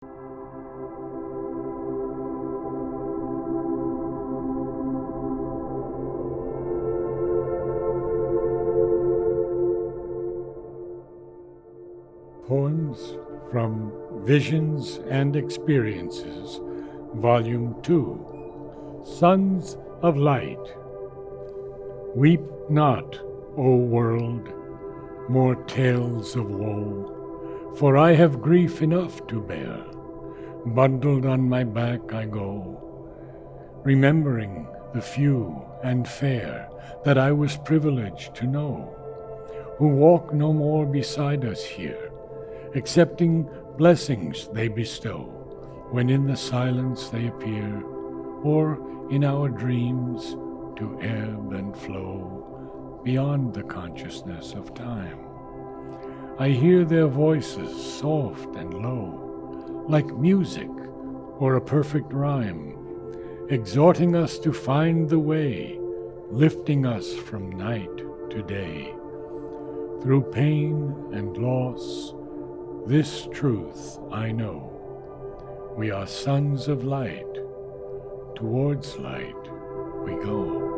Poems from Visions and Experiences, Volume 2, Sons of Light. Weep not, O world, more tales of woe, for I have grief enough to bear. Bundled on my back I go, remembering the few and fair that I was privileged to know, who walk no more beside us here, accepting blessings they bestow, when in the silence they appear, or in our dreams to ebb and flow beyond the consciousness of time. I hear their voices soft and low, like music or a perfect rhyme, exhorting us to find the way, lifting us from night to day. Through pain and loss, this truth I know: we are sons of light, towards light we go.